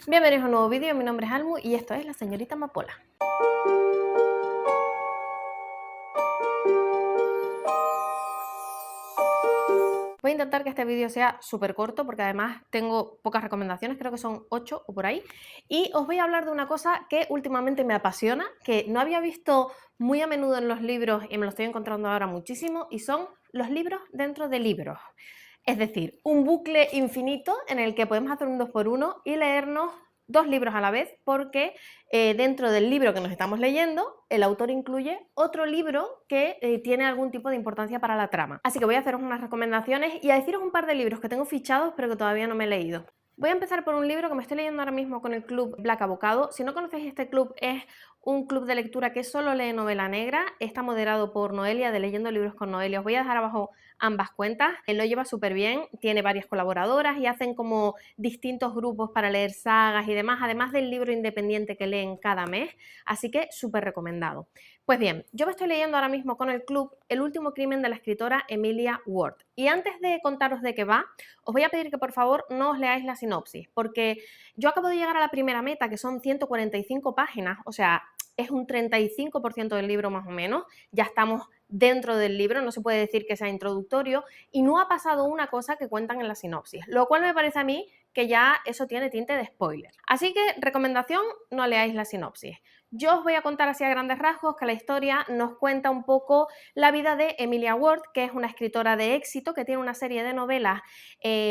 Bienvenidos a un nuevo vídeo, mi nombre es Almu y esto es La Señorita Amapola. Voy a intentar que este vídeo sea súper corto porque además tengo pocas recomendaciones, creo que son 8 o por ahí. Y os voy a hablar de una cosa que últimamente me apasiona, que no había visto muy a menudo en los libros y me lo estoy encontrando ahora muchísimo, y son los libros dentro de libros. Es decir, un bucle infinito en el que podemos hacer un 2x1 y leernos dos libros a la vez, porque dentro del libro que nos estamos leyendo, el autor incluye otro libro que tiene algún tipo de importancia para la trama. Así que voy a haceros unas recomendaciones y a deciros un par de libros que tengo fichados pero que todavía no me he leído. Voy a empezar por un libro que me estoy leyendo ahora mismo con el club Black Avocado. Si no conocéis este club, es un club de lectura que solo lee novela negra. Está moderado por Noelia, de Leyendo Libros con Noelia. Os voy a dejar abajo ambas cuentas. Él lo lleva súper bien, tiene varias colaboradoras y hacen como distintos grupos para leer sagas y demás, además del libro independiente que leen cada mes, así que súper recomendado. Pues bien, yo me estoy leyendo ahora mismo con el club El último crimen de la escritora Emilia Ward, y antes de contaros de qué va, os voy a pedir que por favor no os leáis la sinopsis, porque yo acabo de llegar a la primera meta, que son 145 páginas, o sea, es un 35% del libro más o menos, ya estamos dentro del libro, no se puede decir que sea introductorio, y no ha pasado una cosa que cuentan en la sinopsis, lo cual me parece a mí que ya eso tiene tinte de spoiler. Así que, recomendación, no leáis la sinopsis. Yo os voy a contar así a grandes rasgos que la historia nos cuenta un poco la vida de Emilia Ward, que es una escritora de éxito que tiene una serie de novelas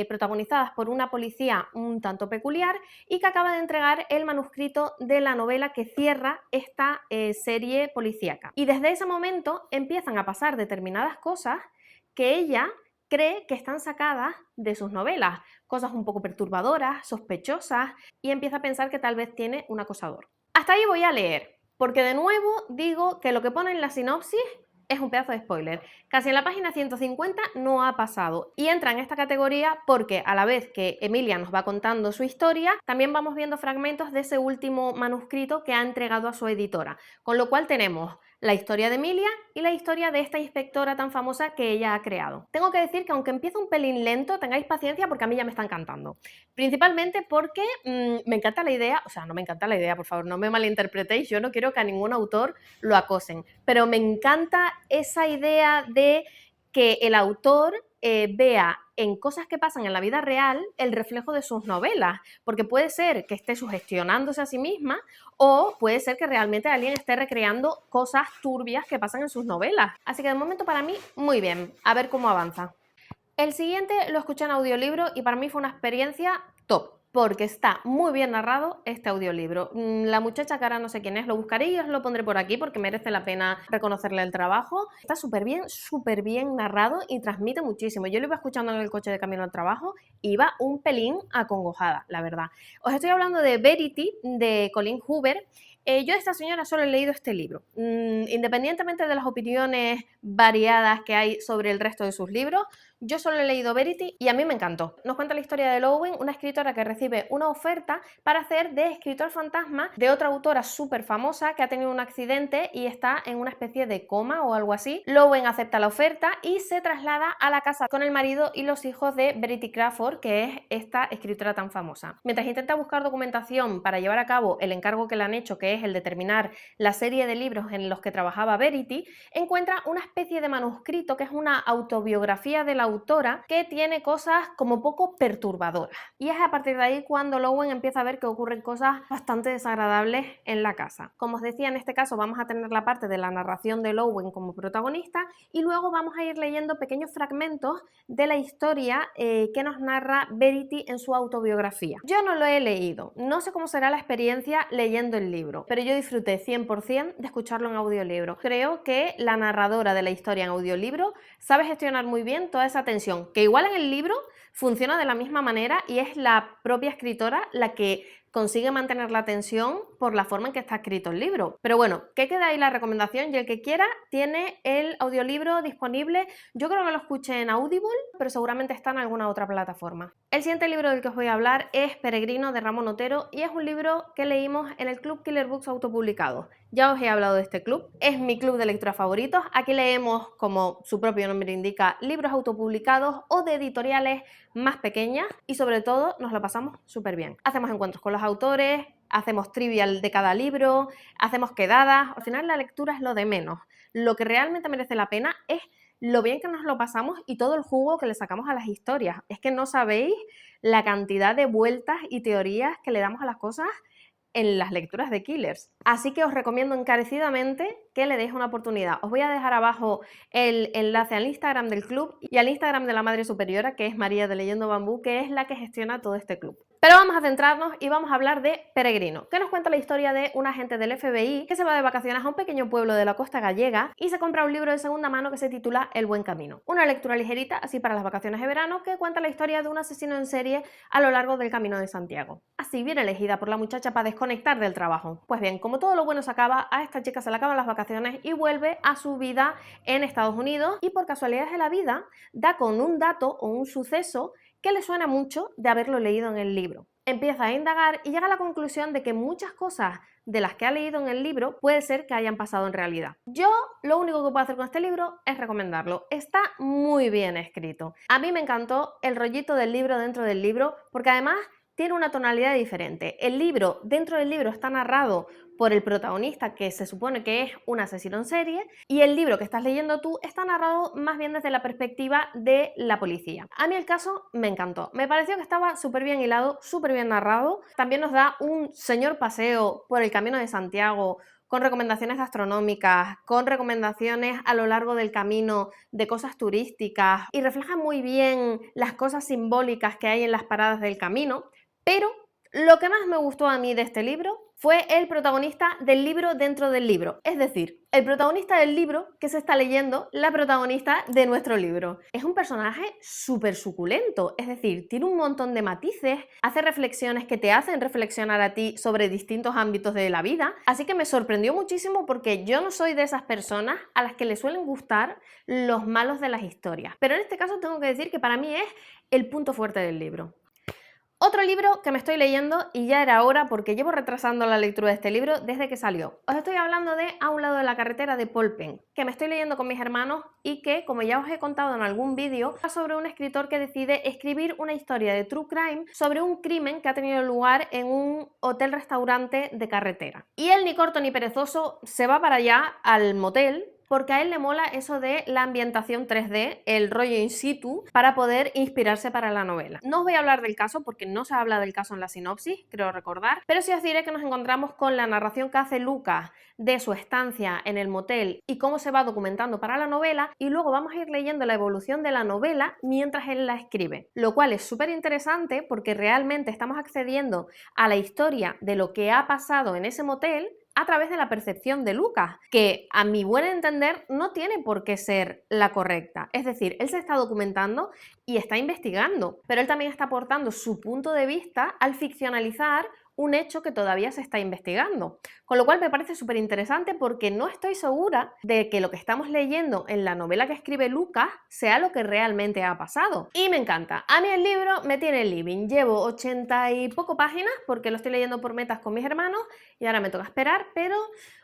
protagonizadas por una policía un tanto peculiar y que acaba de entregar el manuscrito de la novela que cierra esta serie policíaca. Y desde ese momento empiezan a pasar determinadas cosas que ella cree que están sacadas de sus novelas, cosas un poco perturbadoras, sospechosas, y empieza a pensar que tal vez tiene un acosador. Hasta ahí voy a leer, porque de nuevo digo que lo que pone en la sinopsis es un pedazo de spoiler. Casi en la página 150 no ha pasado y entra en esta categoría porque a la vez que Emilia nos va contando su historia, también vamos viendo fragmentos de ese último manuscrito que ha entregado a su editora, con lo cual tenemos la historia de Emilia y la historia de esta inspectora tan famosa que ella ha creado. Tengo que decir que aunque empieza un pelín lento, tengáis paciencia porque a mí ya me está encantando. Principalmente porque me encanta la idea, o sea, no me encanta la idea, por favor, no me malinterpretéis, yo no quiero que a ningún autor lo acosen, pero me encanta esa idea de que el autor vea en cosas que pasan en la vida real el reflejo de sus novelas, porque puede ser que esté sugestionándose a sí misma o puede ser que realmente alguien esté recreando cosas turbias que pasan en sus novelas. Así que de momento para mí, muy bien, a ver cómo avanza. El siguiente lo escuché en audiolibro y para mí fue una experiencia top, porque está muy bien narrado este audiolibro. La muchacha que ahora no sé quién es, lo buscaré y os lo pondré por aquí porque merece la pena reconocerle el trabajo. Está súper bien narrado y transmite muchísimo. Yo lo iba escuchando en el coche de camino al trabajo y iba un pelín acongojada, la verdad. Os estoy hablando de Verity, de Colleen Hoover. Yo de esta señora solo he leído este libro. Independientemente de las opiniones variadas que hay sobre el resto de sus libros, yo solo he leído Verity y a mí me encantó. Nos cuenta la historia de Lowen, una escritora que recibe una oferta para hacer de escritor fantasma de otra autora súper famosa que ha tenido un accidente y está en una especie de coma o algo así. Lowen acepta la oferta y se traslada a la casa con el marido y los hijos de Verity Crawford, que es esta escritora tan famosa. Mientras intenta buscar documentación para llevar a cabo el encargo que le han hecho, que es el de terminar la serie de libros en los que trabajaba Verity, encuentra una especie de manuscrito que es una autobiografía de la autora que tiene cosas como poco perturbadoras. Y es a partir de ahí cuando Lowen empieza a ver que ocurren cosas bastante desagradables en la casa. Como os decía, en este caso vamos a tener la parte de la narración de Lowen como protagonista y luego vamos a ir leyendo pequeños fragmentos de la historia que nos narra Verity en su autobiografía. Yo no lo he leído, no sé cómo será la experiencia leyendo el libro, pero yo disfruté 100% de escucharlo en audiolibro. Creo que la narradora de la historia en audiolibro sabe gestionar muy bien toda esa tensión, que igual en el libro funciona de la misma manera y es la propia escritora la que consigue mantener la tensión por la forma en que está escrito el libro. Pero bueno, que queda ahí la recomendación y el que quiera tiene el audiolibro disponible. Yo creo que lo escuché en Audible, pero seguramente está en alguna otra plataforma. El siguiente libro del que os voy a hablar es Peregrino, de Ramón Otero, y es un libro que leímos en el Club Killer Books autopublicado. Ya os he hablado de este club, es mi club de lectura favoritos. Aquí leemos, como su propio nombre indica, libros autopublicados o de editoriales más pequeñas y sobre todo nos lo pasamos súper bien. Hacemos encuentros con los autores, hacemos trivial de cada libro, hacemos quedadas. Al final la lectura es lo de menos. Lo que realmente merece la pena es lo bien que nos lo pasamos y todo el jugo que le sacamos a las historias. Es que no sabéis la cantidad de vueltas y teorías que le damos a las cosas en las lecturas de Killers. Así que os recomiendo encarecidamente que le deis una oportunidad. Os voy a dejar abajo el enlace al Instagram del club y al Instagram de la Madre Superiora, que es María de Leyendo Bambú, que es la que gestiona todo este club. Pero vamos a centrarnos y vamos a hablar de Peregrino, que nos cuenta la historia de un agente del FBI que se va de vacaciones a un pequeño pueblo de la costa gallega y se compra un libro de segunda mano que se titula El buen camino. Una lectura ligerita, así para las vacaciones de verano, que cuenta la historia de un asesino en serie a lo largo del Camino de Santiago. Así bien elegida por la muchacha para desconectar del trabajo. Pues bien, como todo lo bueno se acaba, a esta chica se le acaban las vacaciones y vuelve a su vida en Estados Unidos y por casualidades de la vida da con un dato o un suceso que le suena mucho de haberlo leído en el libro. Empieza a indagar y llega a la conclusión de que muchas cosas de las que ha leído en el libro puede ser que hayan pasado en realidad. Yo lo único que puedo hacer con este libro es recomendarlo. Está muy bien escrito. A mí me encantó el rollito del libro dentro del libro porque además tiene una tonalidad diferente. El libro dentro del libro está narrado por el protagonista, que se supone que es un asesino en serie, y el libro que estás leyendo tú está narrado más bien desde la perspectiva de la policía. A mí el caso me encantó. Me pareció que estaba súper bien hilado, súper bien narrado. También nos da un señor paseo por el Camino de Santiago, con recomendaciones gastronómicas, con recomendaciones a lo largo del camino de cosas turísticas y refleja muy bien las cosas simbólicas que hay en las paradas del camino, pero lo que más me gustó a mí de este libro fue el protagonista del libro dentro del libro, es decir, el protagonista del libro que se está leyendo la protagonista de nuestro libro. Es un personaje súper suculento, es decir, tiene un montón de matices, hace reflexiones que te hacen reflexionar a ti sobre distintos ámbitos de la vida, así que me sorprendió muchísimo porque yo no soy de esas personas a las que les suelen gustar los malos de las historias, pero en este caso tengo que decir que para mí es el punto fuerte del libro. Otro libro que me estoy leyendo y ya era hora porque llevo retrasando la lectura de este libro desde que salió. Os estoy hablando de A un lado de la carretera de Paul Penn, que me estoy leyendo con mis hermanos y que, como ya os he contado en algún vídeo, va sobre un escritor que decide escribir una historia de true crime sobre un crimen que ha tenido lugar en un hotel-restaurante de carretera. Y él, ni corto ni perezoso, se va para allá al motel porque a él le mola eso de la ambientación 3D, el rollo in situ, para poder inspirarse para la novela. No os voy a hablar del caso porque no se habla del caso en la sinopsis, creo recordar, pero sí os diré que nos encontramos con la narración que hace Lucas de su estancia en el motel y cómo se va documentando para la novela, y luego vamos a ir leyendo la evolución de la novela mientras él la escribe, lo cual es súper interesante porque realmente estamos accediendo a la historia de lo que ha pasado en ese motel a través de la percepción de Lucas, que a mi buen entender no tiene por qué ser la correcta. Es decir, él se está documentando y está investigando, pero él también está aportando su punto de vista al ficcionalizar un hecho que todavía se está investigando. Con lo cual me parece súper interesante porque no estoy segura de que lo que estamos leyendo en la novela que escribe Lucas sea lo que realmente ha pasado. Y me encanta. A mí el libro me tiene living. Llevo 80 y poco páginas porque lo estoy leyendo por metas con mis hermanos y ahora me toca esperar, pero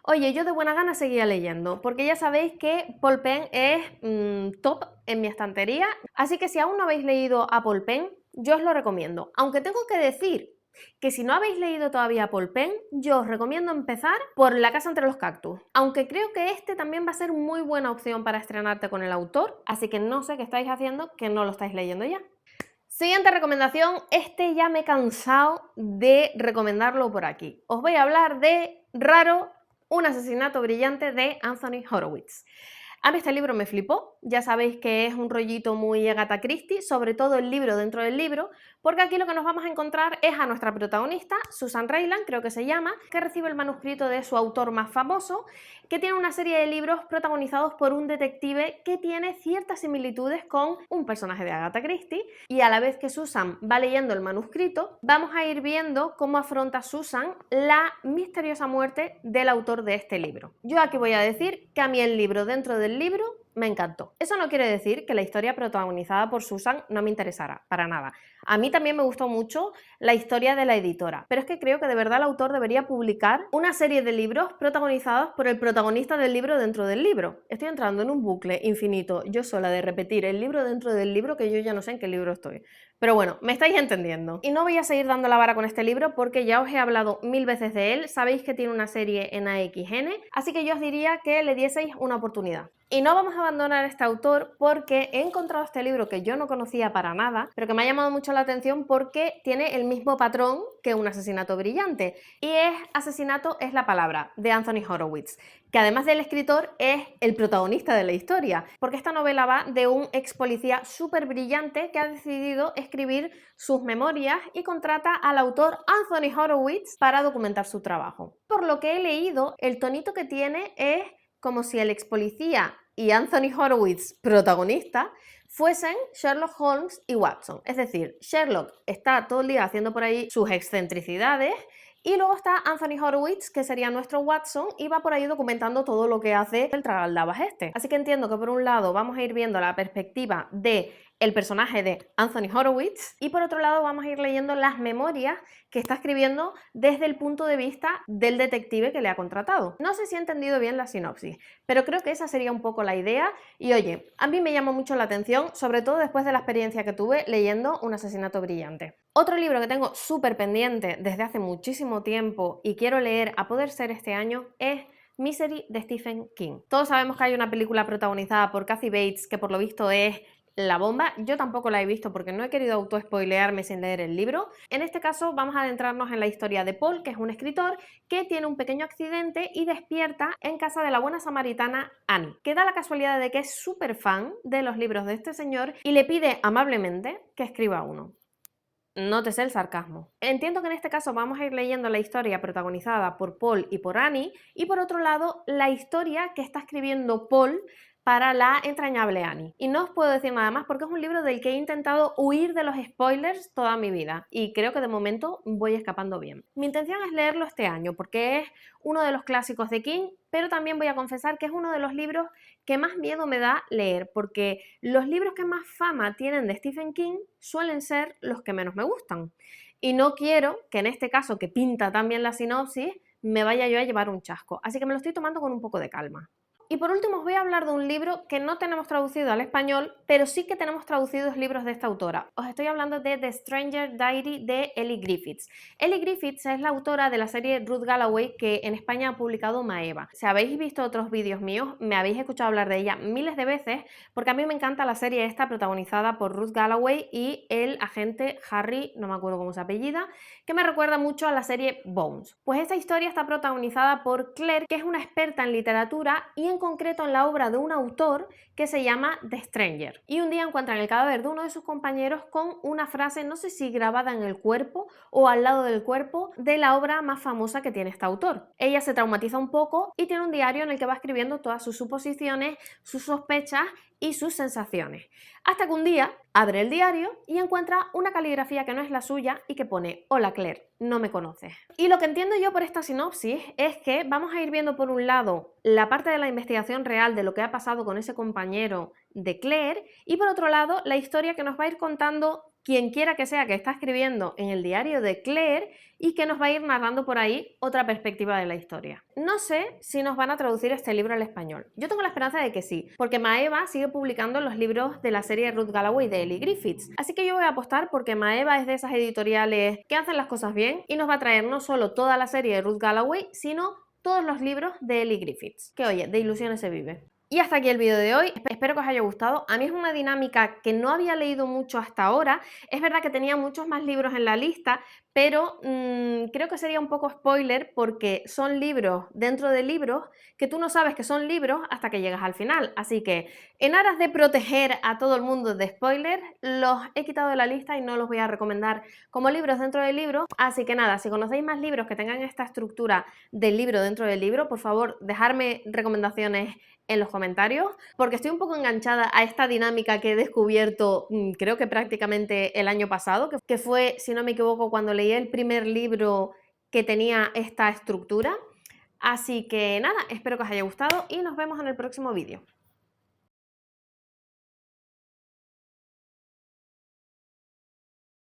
oye, yo de buena gana seguía leyendo porque ya sabéis que Paul Penn es top en mi estantería. Así que si aún no habéis leído a Paul Penn, yo os lo recomiendo. Aunque tengo que decir que si no habéis leído todavía Paul Penn, yo os recomiendo empezar por La casa entre los cactus, aunque creo que este también va a ser muy buena opción para estrenarte con el autor, así que no sé qué estáis haciendo que no lo estáis leyendo ya. Siguiente recomendación, este ya me he cansado de recomendarlo por aquí. Os voy a hablar de Raro, un asesinato brillante de Anthony Horowitz. A mí este libro me flipó, ya sabéis que es un rollito muy Agatha Christie, sobre todo el libro dentro del libro, porque aquí lo que nos vamos a encontrar es a nuestra protagonista, Susan Rayland, creo que se llama, que recibe el manuscrito de su autor más famoso, que tiene una serie de libros protagonizados por un detective que tiene ciertas similitudes con un personaje de Agatha Christie, y a la vez que Susan va leyendo el manuscrito, vamos a ir viendo cómo afronta Susan la misteriosa muerte del autor de este libro. Yo aquí voy a decir que a mí el libro dentro del libro me encantó. Eso no quiere decir que la historia protagonizada por Susan no me interesara, para nada. A mí también me gustó mucho la historia de la editora, pero es que creo que de verdad el autor debería publicar una serie de libros protagonizados por el protagonista del libro dentro del libro. Estoy entrando en un bucle infinito, yo sola, de repetir el libro dentro del libro, que yo ya no sé en qué libro estoy. Pero bueno, me estáis entendiendo. Y no voy a seguir dando la vara con este libro porque ya os he hablado 1000 veces de él, sabéis que tiene una serie en AXN, así que yo os diría que le dieseis una oportunidad. Y no vamos a abandonar a este autor porque he encontrado este libro que yo no conocía para nada, pero que me ha llamado mucho la atención porque tiene el mismo patrón que Un asesinato brillante. Y es Asesinato es la palabra, de Anthony Horowitz, que además del escritor es el protagonista de la historia, porque esta novela va de un ex policía súper brillante que ha decidido escribir sus memorias y contrata al autor Anthony Horowitz para documentar su trabajo. Por lo que he leído, el tonito que tiene es como si el ex policía y Anthony Horowitz, protagonista, fuesen Sherlock Holmes y Watson. Es decir, Sherlock está todo el día haciendo por ahí sus excentricidades y luego está Anthony Horowitz, que sería nuestro Watson, y va por ahí documentando todo lo que hace el tragaldabas este. Así que entiendo que por un lado vamos a ir viendo la perspectiva de el personaje de Anthony Horowitz y por otro lado vamos a ir leyendo las memorias que está escribiendo desde el punto de vista del detective que le ha contratado. No sé si he entendido bien la sinopsis, pero creo que esa sería un poco la idea y oye, a mí me llamó mucho la atención, sobre todo después de la experiencia que tuve leyendo Un asesinato brillante. Otro libro que tengo súper pendiente desde hace muchísimo tiempo y quiero leer a poder ser este año es Misery de Stephen King. Todos sabemos que hay una película protagonizada por Kathy Bates que por lo visto es la bomba. Yo tampoco la he visto porque no he querido autoespoilearme sin leer el libro. En este caso vamos a adentrarnos en la historia de Paul, que es un escritor que tiene un pequeño accidente y despierta en casa de la buena samaritana Annie, que da la casualidad de que es súper fan de los libros de este señor y le pide amablemente que escriba uno. Nótese el sarcasmo. Entiendo que en este caso vamos a ir leyendo la historia protagonizada por Paul y por Annie y por otro lado la historia que está escribiendo Paul para la entrañable Annie. Y no os puedo decir nada más porque es un libro del que he intentado huir de los spoilers toda mi vida y creo que de momento voy escapando bien. Mi intención es leerlo este año porque es uno de los clásicos de King, pero también voy a confesar que es uno de los libros que más miedo me da leer porque los libros que más fama tienen de Stephen King suelen ser los que menos me gustan. Y no quiero que en este caso, que pinta tan bien la sinopsis, me vaya yo a llevar un chasco. Así que me lo estoy tomando con un poco de calma. Y por último os voy a hablar de un libro que no tenemos traducido al español, pero sí que tenemos traducidos libros de esta autora. Os estoy hablando de The Stranger Diary de Elly Griffiths. Elly Griffiths es la autora de la serie Ruth Galloway que en España ha publicado Maeva. Si habéis visto otros vídeos míos, me habéis escuchado hablar de ella miles de veces porque a mí me encanta la serie esta protagonizada por Ruth Galloway y el agente Harry, no me acuerdo cómo se apellida, que me recuerda mucho a la serie Bones. Pues esta historia está protagonizada por Claire, que es una experta en literatura y en concreto en la obra de un autor que se llama The Stranger. Y un día encuentran el cadáver de uno de sus compañeros con una frase, no sé si grabada en el cuerpo o al lado del cuerpo, de la obra más famosa que tiene este autor. Ella se traumatiza un poco y tiene un diario en el que va escribiendo todas sus suposiciones, sus sospechas y sus sensaciones. Hasta que un día abre el diario y encuentra una caligrafía que no es la suya y que pone: "Hola Claire, no me conoces". Y lo que entiendo yo por esta sinopsis es que vamos a ir viendo por un lado la parte de la investigación real de lo que ha pasado con ese compañero de Claire y por otro lado la historia que nos va a ir contando quien quiera que sea que está escribiendo en el diario de Claire y que nos va a ir narrando por ahí otra perspectiva de la historia. No sé si nos van a traducir este libro al español. Yo tengo la esperanza de que sí, porque Maeva sigue publicando los libros de la serie Ruth Galloway de Elly Griffiths. Así que yo voy a apostar porque Maeva es de esas editoriales que hacen las cosas bien y nos va a traer no solo toda la serie de Ruth Galloway, sino todos los libros de Elly Griffiths. Que oye, de ilusiones se vive. Y hasta aquí el vídeo de hoy, espero que os haya gustado. A mí es una dinámica que no había leído mucho hasta ahora. Es verdad que tenía muchos más libros en la lista, pero creo que sería un poco spoiler porque son libros dentro de libros que tú no sabes que son libros hasta que llegas al final. Así que en aras de proteger a todo el mundo de spoilers, los he quitado de la lista y no los voy a recomendar como libros dentro del libro. Así que nada, si conocéis más libros que tengan esta estructura del libro dentro del libro, por favor, dejadme recomendaciones en los comentarios, porque estoy un poco enganchada a esta dinámica que he descubierto creo que prácticamente el año pasado, que fue, si no me equivoco, cuando leí el primer libro que tenía esta estructura. Así que nada, espero que os haya gustado y nos vemos en el próximo vídeo.